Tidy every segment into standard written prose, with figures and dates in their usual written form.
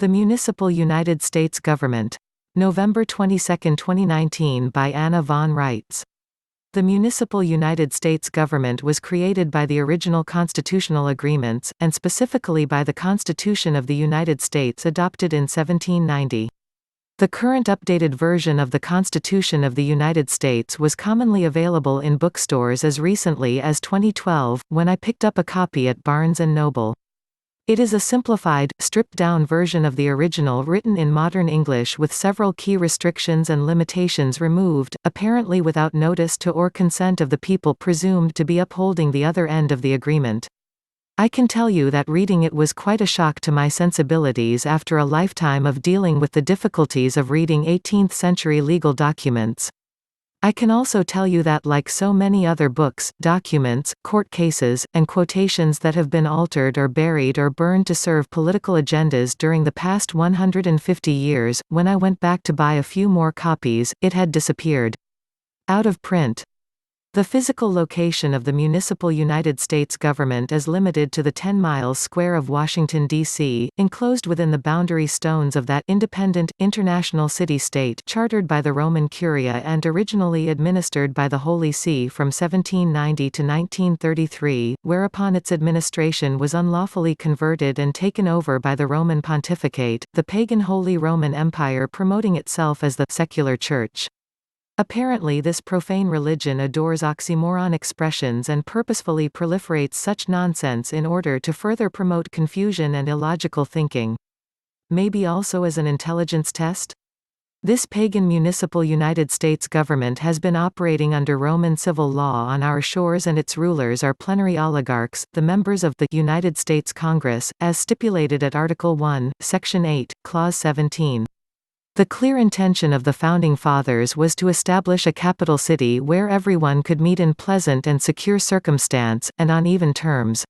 The Municipal United States Government. November 22, 2019 by Anna von Reitz. The Municipal United States Government was created by the original constitutional agreements, and specifically by the Constitution of the United States adopted in 1790. The current updated version of the Constitution of the United States was commonly available in bookstores as recently as 2012, when I picked up a copy at Barnes & Noble. It is a simplified, stripped-down version of the original written in modern English with several key restrictions and limitations removed, apparently without notice to or consent of the people presumed to be upholding the other end of the agreement. I can tell you that reading it was quite a shock to my sensibilities after a lifetime of dealing with the difficulties of reading 18th-century legal documents. I can also tell you that like so many other books, documents, court cases, and quotations that have been altered or buried or burned to serve political agendas during the past 150 years, when I went back to buy a few more copies, it had disappeared. Out of print. The physical location of the Municipal United States Government is limited to the 10 miles square of Washington, D.C., enclosed within the boundary stones of that independent, international city-state chartered by the Roman Curia and originally administered by the Holy See from 1790 to 1933, whereupon its administration was unlawfully converted and taken over by the Roman Pontificate, the pagan Holy Roman Empire promoting itself as the secular church. Apparently this profane religion adores oxymoron expressions and purposefully proliferates such nonsense in order to further promote confusion and illogical thinking. Maybe also as an intelligence test? This pagan municipal United States government has been operating under Roman civil law on our shores, and its rulers are plenary oligarchs, the members of the United States Congress, as stipulated at Article 1, Section 8, Clause 17. The clear intention of the Founding Fathers was to establish a capital city where everyone could meet in pleasant and secure circumstance, and on even terms.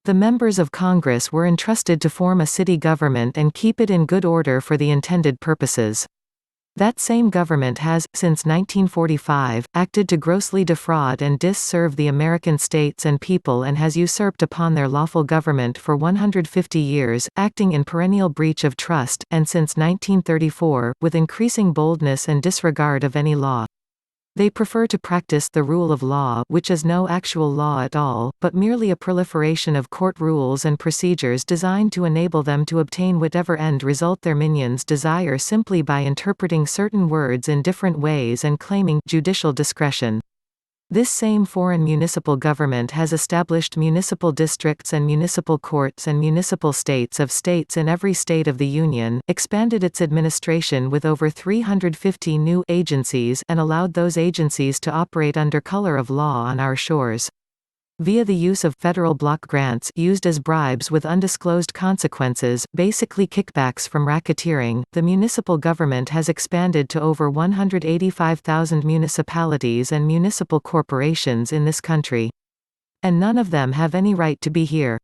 The members of Congress were entrusted to form a city government and keep it in good order for the intended purposes. That same government has, since 1945, acted to grossly defraud and dis-serve the American states and people and has usurped upon their lawful government for 150 years, acting in perennial breach of trust, and since 1934, with increasing boldness and disregard of any law. They prefer to practice the rule of law, which is no actual law at all, but merely a proliferation of court rules and procedures designed to enable them to obtain whatever end result their minions desire simply by interpreting certain words in different ways and claiming judicial discretion. This same foreign municipal government has established municipal districts and municipal courts and municipal states of states in every state of the Union, expanded its administration with over 350 new agencies, and allowed those agencies to operate under color of law on our shores. Via the use of federal block grants used as bribes with undisclosed consequences, basically kickbacks from racketeering, the municipal government has expanded to over 185,000 municipalities and municipal corporations in this country. And none of them have any right to be here.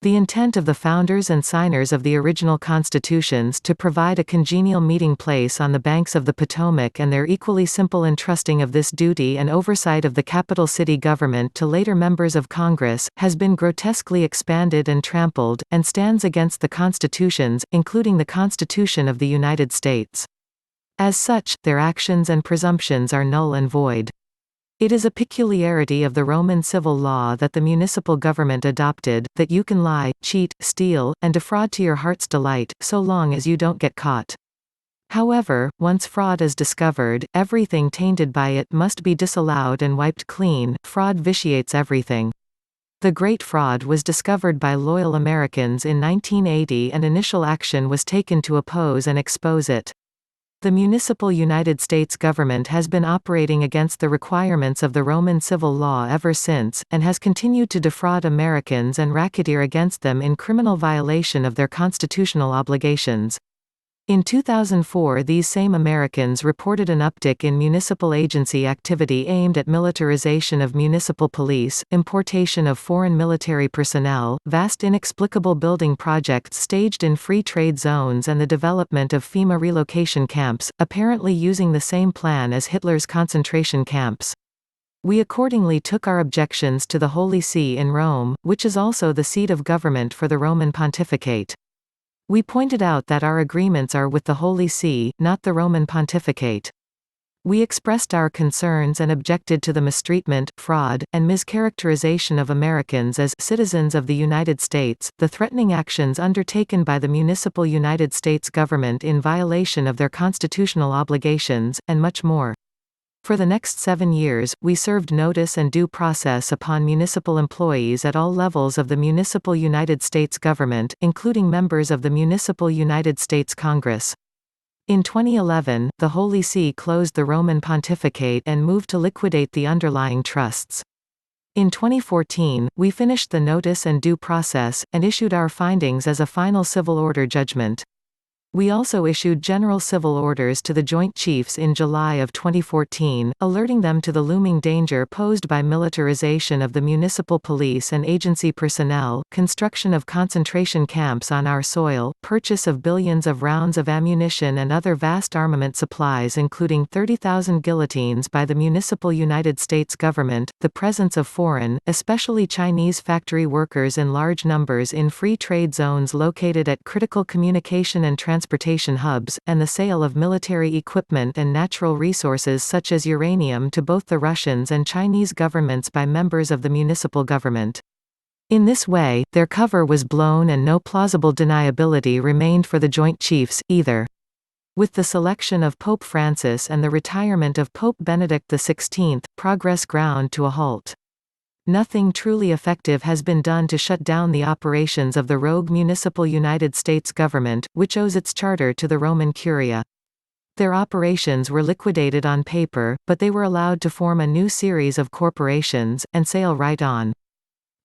The intent of the founders and signers of the original constitutions to provide a congenial meeting place on the banks of the Potomac, and their equally simple entrusting of this duty and oversight of the capital city government to later members of Congress, has been grotesquely expanded and trampled, and stands against the constitutions, including the Constitution of the United States. As such, their actions and presumptions are null and void. It is a peculiarity of the Roman civil law that the municipal government adopted, that you can lie, cheat, steal, and defraud to your heart's delight, so long as you don't get caught. However, once fraud is discovered, everything tainted by it must be disallowed and wiped clean. Fraud vitiates everything. The Great Fraud was discovered by loyal Americans in 1980, and initial action was taken to oppose and expose it. The Municipal United States Government has been operating against the requirements of the Roman civil law ever since, and has continued to defraud Americans and racketeer against them in criminal violation of their constitutional obligations. In 2004, these same Americans reported an uptick in municipal agency activity aimed at militarization of municipal police, importation of foreign military personnel, vast inexplicable building projects staged in free trade zones, and the development of FEMA relocation camps, apparently using the same plan as Hitler's concentration camps. We accordingly took our objections to the Holy See in Rome, which is also the seat of government for the Roman Pontificate. We pointed out that our agreements are with the Holy See, not the Roman Pontificate. We expressed our concerns and objected to the mistreatment, fraud, and mischaracterization of Americans as citizens of the United States, the threatening actions undertaken by the Municipal United States Government in violation of their constitutional obligations, and much more. For the next 7 years, we served notice and due process upon municipal employees at all levels of the Municipal United States Government, including members of the Municipal United States Congress. In 2011, the Holy See closed the Roman Pontificate and moved to liquidate the underlying trusts. In 2014, we finished the notice and due process, and issued our findings as a final civil order judgment. We also issued general civil orders to the Joint Chiefs in July of 2014, alerting them to the looming danger posed by militarization of the municipal police and agency personnel, construction of concentration camps on our soil, purchase of billions of rounds of ammunition and other vast armament supplies including 30,000 guillotines by the Municipal United States Government, the presence of foreign, especially Chinese factory workers in large numbers in free trade zones located at critical communication and transportation hubs, and the sale of military equipment and natural resources such as uranium to both the Russians and Chinese governments by members of the municipal government. In this way, their cover was blown and no plausible deniability remained for the Joint Chiefs, either. With the selection of Pope Francis and the retirement of Pope Benedict XVI, progress ground to a halt. Nothing truly effective has been done to shut down the operations of the rogue Municipal United States Government, which owes its charter to the Roman Curia. Their operations were liquidated on paper, but they were allowed to form a new series of corporations, and sail right on.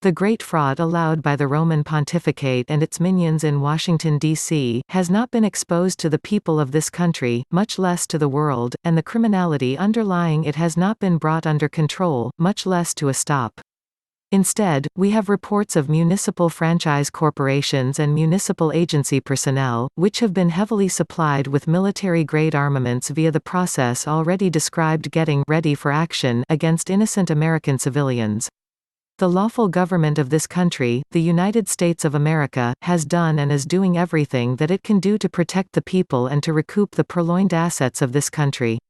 The great fraud allowed by the Roman Pontificate and its minions in Washington, D.C., has not been exposed to the people of this country, much less to the world, and the criminality underlying it has not been brought under control, much less to a stop. Instead, we have reports of municipal franchise corporations and municipal agency personnel, which have been heavily supplied with military-grade armaments via the process already described, getting ready for action against innocent American civilians. The lawful government of this country, the United States of America, has done and is doing everything that it can do to protect the people and to recoup the purloined assets of this country.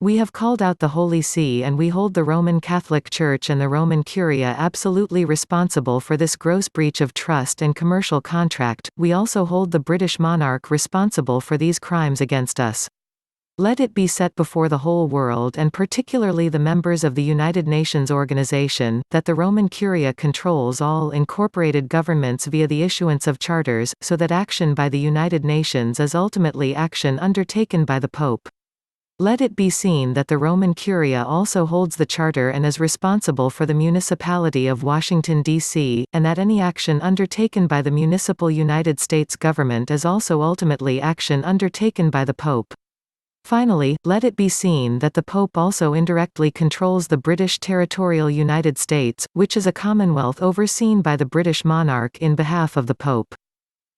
We have called out the Holy See and we hold the Roman Catholic Church and the Roman Curia absolutely responsible for this gross breach of trust and commercial contract. We also hold the British monarch responsible for these crimes against us. Let it be set before the whole world and particularly the members of the United Nations Organization, that the Roman Curia controls all incorporated governments via the issuance of charters, so that action by the United Nations is ultimately action undertaken by the Pope. Let it be seen that the Roman Curia also holds the charter and is responsible for the municipality of Washington, D.C., and that any action undertaken by the Municipal United States Government is also ultimately action undertaken by the Pope. Finally, let it be seen that the Pope also indirectly controls the British territorial United States, which is a commonwealth overseen by the British monarch in behalf of the Pope.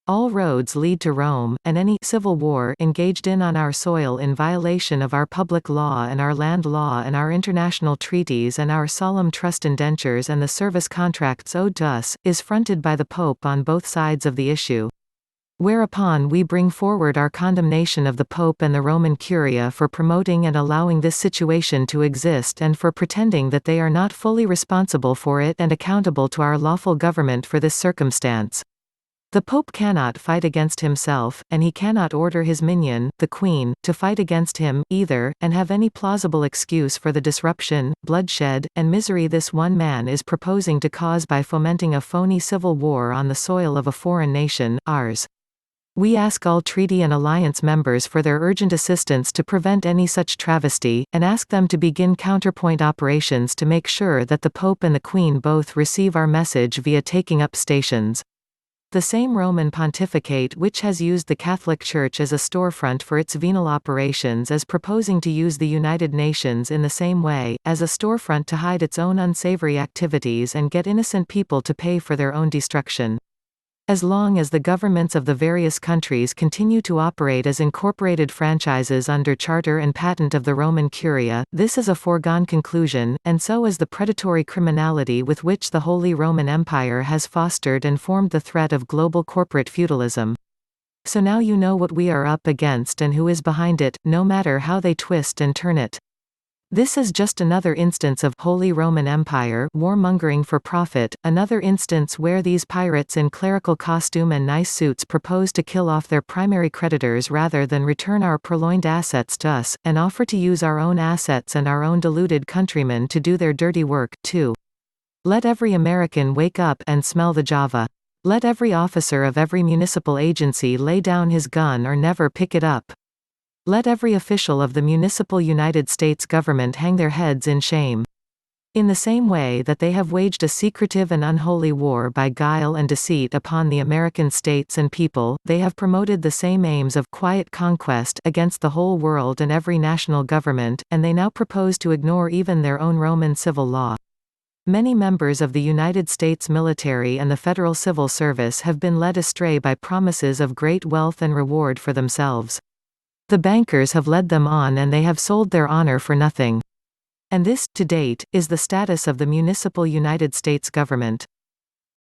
All roads lead to Rome, and any civil war engaged in on our soil in violation of our public law and our land law and our international treaties and our solemn trust indentures and the service contracts owed to us, is fronted by the Pope on both sides of the issue. Whereupon we bring forward our condemnation of the Pope and the Roman Curia for promoting and allowing this situation to exist and for pretending that they are not fully responsible for it and accountable to our lawful government for this circumstance. The Pope cannot fight against himself, and he cannot order his minion, the Queen, to fight against him, either, and have any plausible excuse for the disruption, bloodshed, and misery this one man is proposing to cause by fomenting a phony civil war on the soil of a foreign nation, ours. We ask all treaty and alliance members for their urgent assistance to prevent any such travesty, and ask them to begin counterpoint operations to make sure that the Pope and the Queen both receive our message via taking up stations. The same Roman Pontificate which has used the Catholic Church as a storefront for its venal operations is proposing to use the United Nations in the same way, as a storefront to hide its own unsavory activities and get innocent people to pay for their own destruction. As long as the governments of the various countries continue to operate as incorporated franchises under charter and patent of the Roman Curia, this is a foregone conclusion, and so is the predatory criminality with which the Holy Roman Empire has fostered and formed the threat of global corporate feudalism. So now you know what we are up against and who is behind it, no matter how they twist and turn it. This is just another instance of Holy Roman Empire warmongering for profit, another instance where these pirates in clerical costume and nice suits propose to kill off their primary creditors rather than return our purloined assets to us, and offer to use our own assets and our own deluded countrymen to do their dirty work, too. Let every American wake up and smell the Java. Let every officer of every municipal agency lay down his gun or never pick it up. Let every official of the Municipal United States Government hang their heads in shame. In the same way that they have waged a secretive and unholy war by guile and deceit upon the American states and people, they have promoted the same aims of quiet conquest against the whole world and every national government, and they now propose to ignore even their own Roman civil law. Many members of the United States military and the federal civil service have been led astray by promises of great wealth and reward for themselves. The bankers have led them on and they have sold their honor for nothing. And this, to date, is the status of the Municipal United States Government.